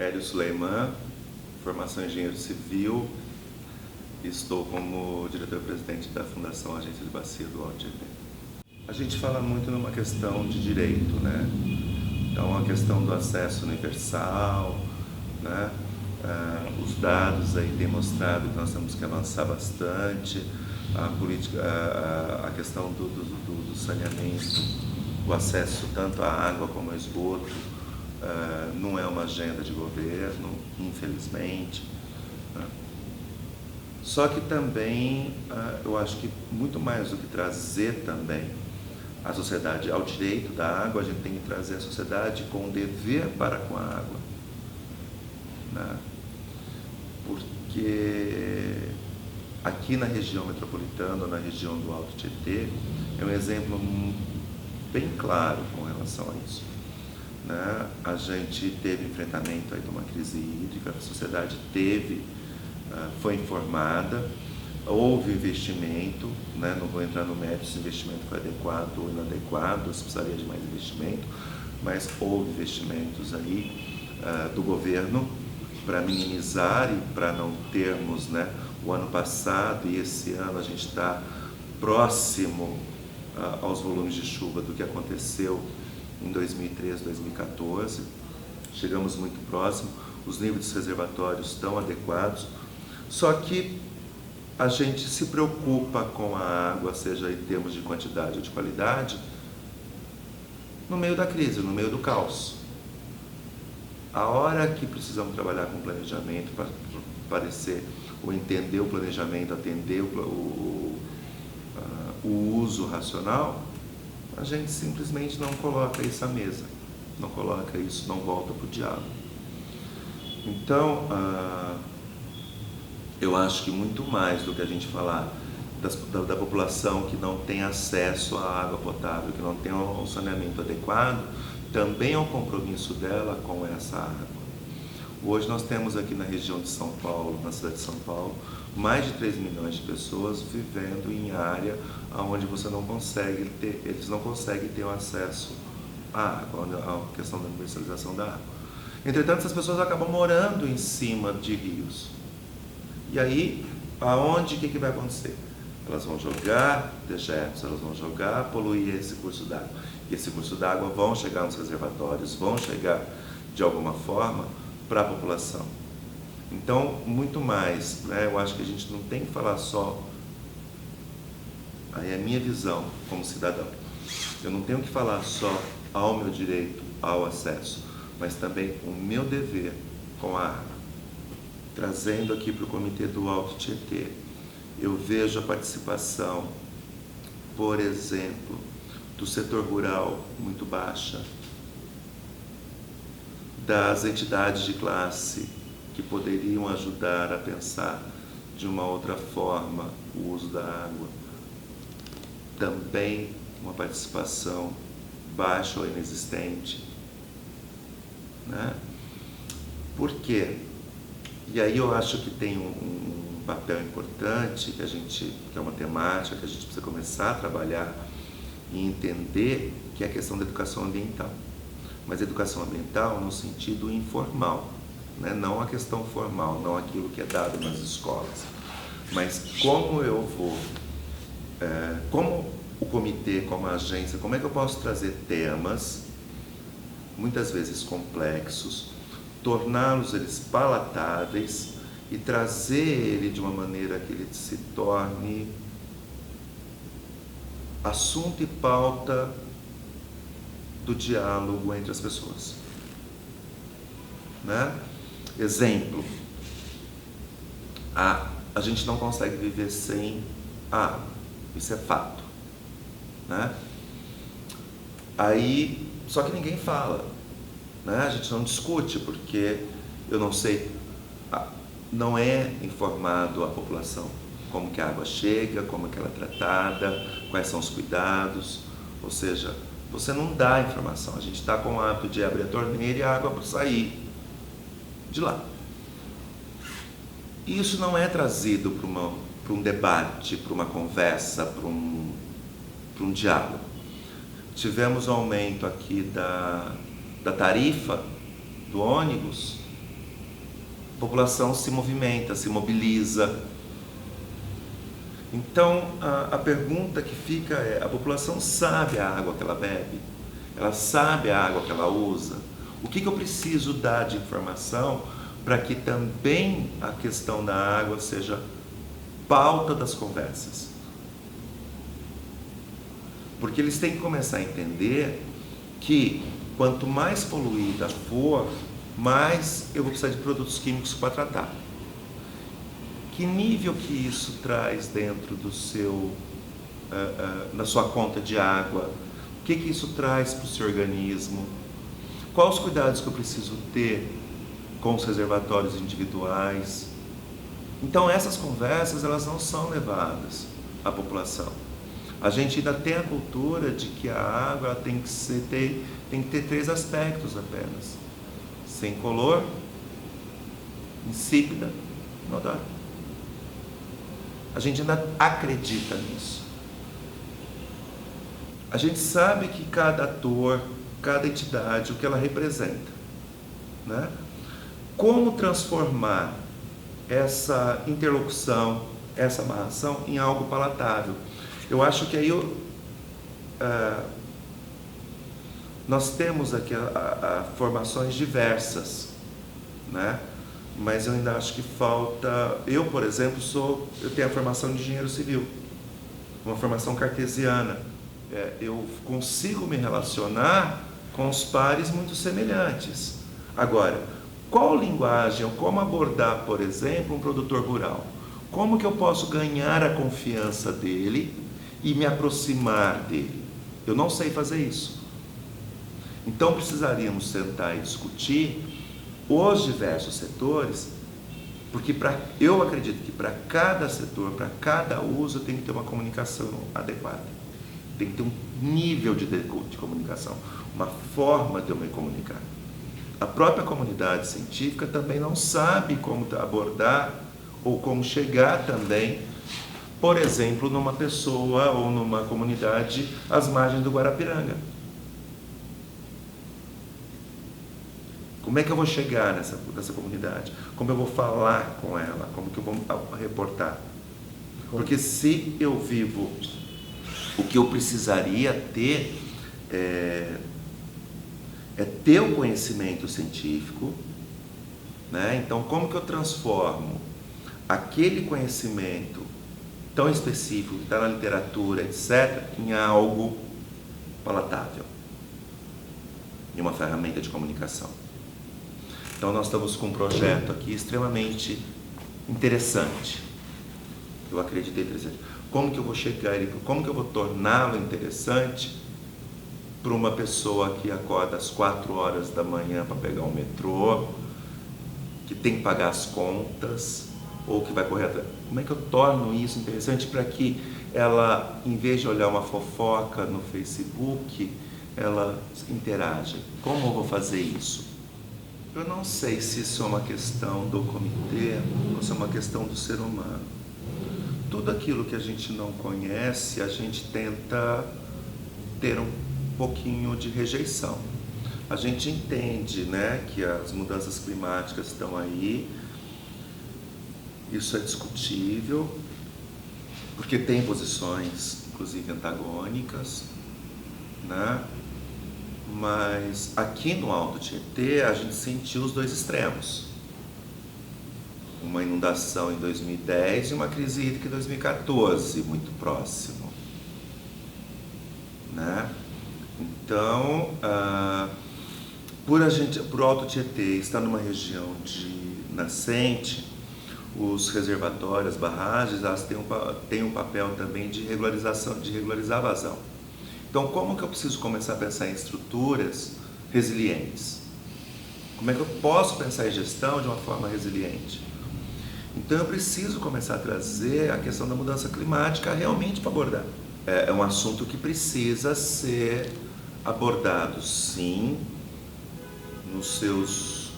Hélio Suleiman, formação em engenheiro civil, estou como diretor-presidente da Fundação Agência de Bacia do Alto Tietê. A gente fala muito numa questão de direito, né? Então a questão do acesso universal, né? Os dados aí têm mostrado que nós temos que avançar bastante, a questão do saneamento, o acesso tanto à água como ao esgoto, não é uma agenda de governo, infelizmente. Né? Só que também, eu acho que muito mais do que trazer também a sociedade ao direito da água, a gente tem que trazer a sociedade com o dever para com a água. Né? Porque aqui na região metropolitana, na região do Alto Tietê, é um exemplo bem claro com relação a isso. Né? A gente teve enfrentamento aí de uma crise hídrica, a sociedade foi informada, houve investimento, né? Não vou entrar no mérito se o investimento foi adequado ou inadequado, se precisaria de mais investimento, mas houve investimentos aí do governo para minimizar e para não termos, né, o ano passado e esse ano a gente está próximo aos volumes de chuva do que aconteceu em 2013, 2014, chegamos muito próximo, os níveis dos reservatórios estão adequados, só que a gente se preocupa com a água, seja em termos de quantidade ou de qualidade, no meio da crise, no meio do caos. A hora que precisamos trabalhar com planejamento, para parecer ou entender o planejamento, atender o uso racional, a gente simplesmente não coloca isso à mesa, não coloca isso, não volta para o diálogo. Então, eu acho que muito mais do que a gente falar da população que não tem acesso à água potável, que não tem um saneamento adequado, também é um compromisso dela com essa água. Hoje nós temos aqui na região de São Paulo, na cidade de São Paulo, mais de 3 milhões de pessoas vivendo em área onde eles não conseguem ter o acesso à água, a questão da universalização da água. Entretanto, essas pessoas acabam morando em cima de rios. E aí, o que vai acontecer? Elas vão jogar dejetos, elas vão poluir esse curso d'água. E esse curso d'água vão chegar nos reservatórios, vão chegar de alguma forma para a população. Então, muito mais, né? Eu acho que a gente não tem que falar só, aí é a minha visão como cidadão, eu não tenho que falar só ao meu direito ao acesso, mas também o meu dever com a água. Trazendo aqui para o Comitê do Alto Tietê, eu vejo a participação, por exemplo, do setor rural muito baixa, das entidades de classe que poderiam ajudar a pensar de uma outra forma o uso da água. Também uma participação baixa ou inexistente. Né? Por quê? E aí eu acho que tem um papel importante, que é uma temática que a gente precisa começar a trabalhar e entender, que é a questão da educação ambiental. Mas educação ambiental no sentido informal, né? Não a questão formal, não aquilo que é dado nas escolas. Mas como eu vou, como o comitê, como a agência, como é que eu posso trazer temas, muitas vezes complexos, torná-los eles palatáveis e trazer ele de uma maneira que ele se torne assunto e pauta do diálogo entre as pessoas. Né? Exemplo, a gente não consegue viver sem água, isso é fato. Né? Aí, só que ninguém fala, né? A gente não discute, porque eu não sei, não é informado a população como que a água chega, como que ela é tratada, quais são os cuidados, ou seja, você não dá informação. A gente está com o hábito de abrir a torneira e a água para sair de lá. E isso não é trazido para um debate, para uma conversa, para um diálogo. Tivemos um aumento aqui da tarifa do ônibus população se movimenta, se mobiliza. Então, a pergunta que fica é: a população sabe a água que ela bebe? Ela sabe a água que ela usa? O que eu preciso dar de informação para que também a questão da água seja pauta das conversas? Porque eles têm que começar a entender que quanto mais poluída for, mais eu vou precisar de produtos químicos para tratar. Que nível que isso traz dentro do seu, na sua conta de água? O que isso traz para o seu organismo? Quais os cuidados que eu preciso ter com os reservatórios individuais? Então essas conversas, elas não são levadas à população. A gente ainda tem a cultura de que a água ela tem que ter 3 aspectos apenas: sem color, insípida, inodora. A gente ainda acredita nisso. A gente sabe que cada ator, cada entidade, o que ela representa, né? Como transformar essa interlocução, essa amarração em algo palatável? Eu acho que aí nós temos aqui formações diversas, né? Mas eu ainda acho que falta. Eu, por exemplo, eu tenho a formação de engenheiro civil, uma formação cartesiana. Eu consigo me relacionar com os pares muito semelhantes. Agora, qual linguagem, ou como abordar, por exemplo, um produtor rural? Como que eu posso ganhar a confiança dele e me aproximar dele? Eu não sei fazer isso. Então precisaríamos sentar e discutir os diversos setores, porque eu acredito que para cada setor, para cada uso, tem que ter uma comunicação adequada. Tem que ter um nível de comunicação, uma forma de eu me comunicar. A própria comunidade científica também não sabe como abordar ou como chegar também, por exemplo, numa pessoa ou numa comunidade às margens do Guarapiranga. Como é que eu vou chegar nessa comunidade? Como eu vou falar com ela? Como que eu vou reportar? Porque se eu vivo o que eu precisaria ter é ter o conhecimento científico, né? Então, como que eu transformo aquele conhecimento tão específico que está na literatura, etc., em algo palatável, em uma ferramenta de comunicação? Então nós estamos com um projeto aqui extremamente interessante. Eu acreditei interessante. Como que eu vou chegar, como que eu vou torná-lo interessante para uma pessoa que acorda às 4 horas da manhã para pegar um metrô, que tem que pagar as contas, ou que vai correr atrás? Como é que eu torno isso interessante para que ela, em vez de olhar uma fofoca no Facebook, ela interaja? Como eu vou fazer isso? Eu não sei se isso é uma questão do comitê ou se é uma questão do ser humano. Tudo aquilo que a gente não conhece, a gente tenta ter um pouquinho de rejeição. A gente entende, né, que as mudanças climáticas estão aí, isso é discutível, porque tem posições, inclusive, antagônicas, né? Mas aqui no Alto Tietê a gente sentiu os 2 extremos. Uma inundação em 2010 e uma crise hídrica em 2014, muito próximo, né? Então, por o Alto Tietê estar numa região de nascente, os reservatórios, as barragens, elas têm um papel também de regularizar a vazão. Então, como que eu preciso começar a pensar em estruturas resilientes? Como é que eu posso pensar em gestão de uma forma resiliente? Então, eu preciso começar a trazer a questão da mudança climática realmente para abordar. É um assunto que precisa ser abordado, sim, nos seus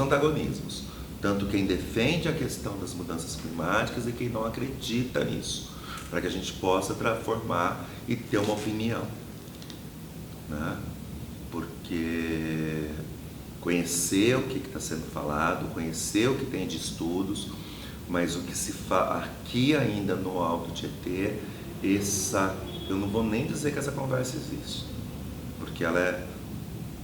antagonismos. Tanto quem defende a questão das mudanças climáticas e quem não acredita nisso, para que a gente possa transformar e ter uma opinião, né? Porque conhecer o que está sendo falado, conhecer o que tem de estudos, mas o que se fala aqui ainda no Alto Tietê, eu não vou nem dizer que essa conversa existe, porque ela é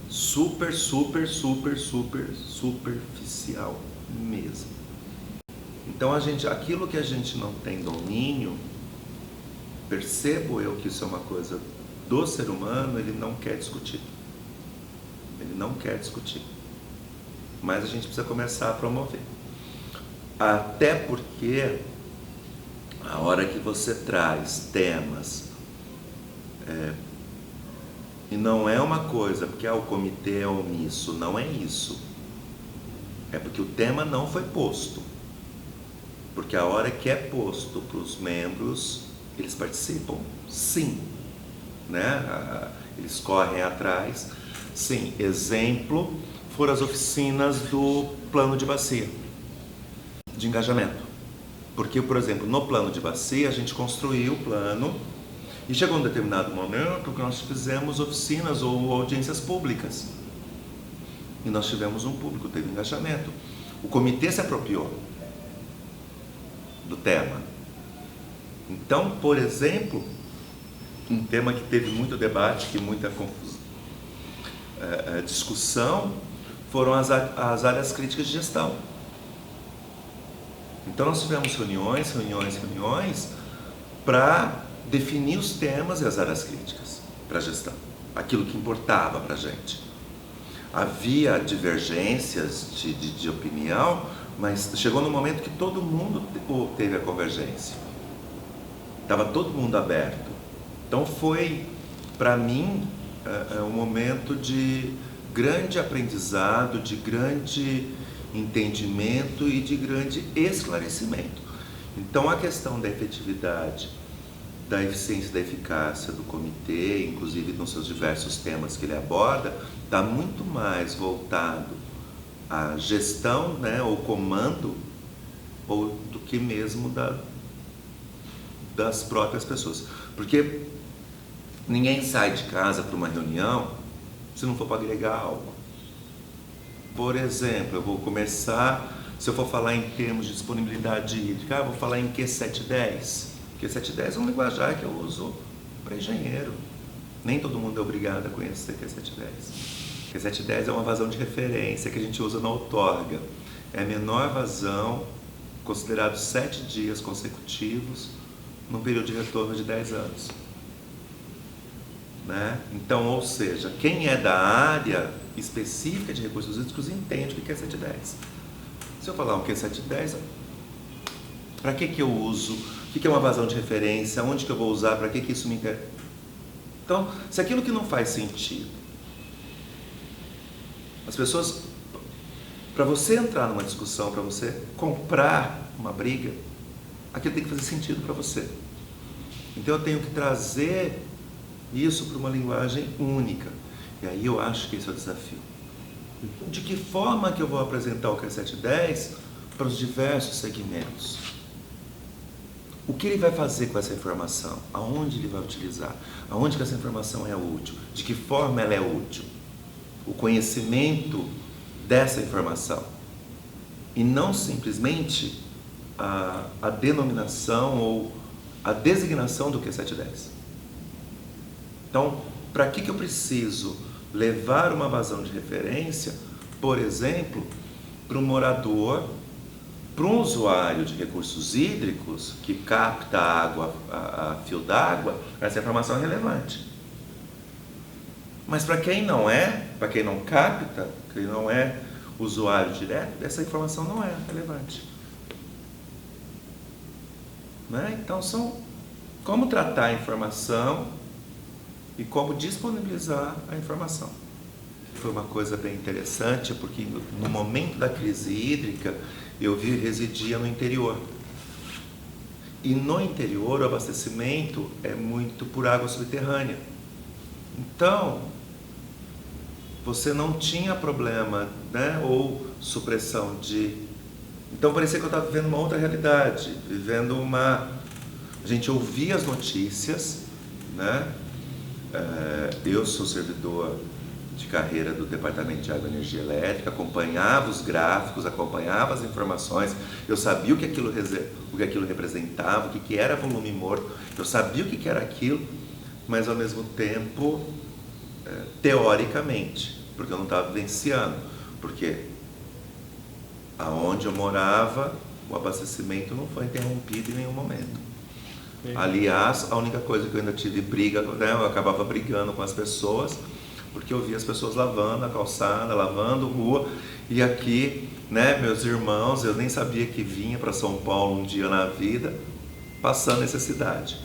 super superficial mesmo. Então aquilo que a gente não tem domínio, percebo eu que isso é uma coisa do ser humano, ele não quer discutir. Ele não quer discutir. Mas a gente precisa começar a promover. Até porque a hora que você traz temas, e não é uma coisa, porque o comitê é omisso, não é isso. É porque o tema não foi posto. Porque a hora que é posto para os membros, eles participam, sim. Né? Eles correm atrás. Sim, exemplo foram as oficinas do plano de bacia, de engajamento. Porque, por exemplo, no plano de bacia, a gente construiu o plano e chegou um determinado momento que nós fizemos oficinas ou audiências públicas. E nós tivemos um público, teve engajamento. O comitê se apropriou do tema. Então, por exemplo, um tema que teve muito debate, que muita confusão, discussão, foram as áreas críticas de gestão. Então nós tivemos reuniões para definir os temas e as áreas críticas para a gestão, aquilo que importava para a gente. Havia divergências de opinião, mas chegou no momento que todo mundo teve a convergência. Estava todo mundo aberto. Então foi, para mim, um momento de grande aprendizado, de grande entendimento e de grande esclarecimento. Então a questão da efetividade, da eficiência e da eficácia do comitê, inclusive nos seus diversos temas que ele aborda, está muito mais voltado à gestão, né, ou comando, do que mesmo das próprias pessoas. Porque ninguém sai de casa para uma reunião se não for para agregar algo. Por exemplo, eu vou começar, se eu for falar em termos de disponibilidade hídrica, eu vou falar em Q710. Q710 é um linguajar que eu uso para engenheiro. Nem todo mundo é obrigado a conhecer Q710. Q710 é uma vazão de referência que a gente usa na outorga. É a menor vazão, considerado 7 dias consecutivos, num período de retorno de 10 anos. Né? Então, ou seja, quem é da área específica de recursos hídricos entende o que é Q710. Se eu falar um Q710, para que eu uso? O que é uma vazão de referência? Onde que eu vou usar? Para que isso me interessa? Então, se aquilo que não faz sentido, as pessoas, para você entrar numa discussão, para você comprar uma briga, aquilo tem que fazer sentido para você. Então eu tenho que trazer isso para uma linguagem única. E aí eu acho que esse é o desafio. De que forma que eu vou apresentar o Q710 para os diversos segmentos? O que ele vai fazer com essa informação? Aonde ele vai utilizar? Aonde que essa informação é útil? De que forma ela é útil? O conhecimento dessa informação. E não simplesmente a denominação ou a designação do Q710. Então, para que eu preciso levar uma vazão de referência, por exemplo, para um morador, para um usuário de recursos hídricos que capta água a fio d'água, essa informação é relevante. Mas para quem não é, para quem não capta, quem não é usuário direto, essa informação não é relevante. Né? Então, são como tratar a informação e como disponibilizar a informação. Foi uma coisa bem interessante, porque no momento da crise hídrica, eu residia no interior. E no interior, o abastecimento é muito por água subterrânea. Então, você não tinha problema, né, ou supressão de... Então, parecia que eu estava vivendo uma outra realidade, vivendo uma... A gente ouvia as notícias, né? Eu sou servidor de carreira do Departamento de Água e Energia Elétrica, acompanhava os gráficos, acompanhava as informações, eu sabia o que aquilo representava, o que era volume morto, eu sabia o que era aquilo, mas ao mesmo tempo, teoricamente, porque eu não estava vivenciando, porque aonde eu morava, o abastecimento não foi interrompido em nenhum momento. Aliás, a única coisa que eu ainda tive briga, né, eu acabava brigando com as pessoas, porque eu via as pessoas lavando a calçada, lavando rua, e aqui, né, meus irmãos, eu nem sabia que vinha para São Paulo um dia na vida, passando necessidade.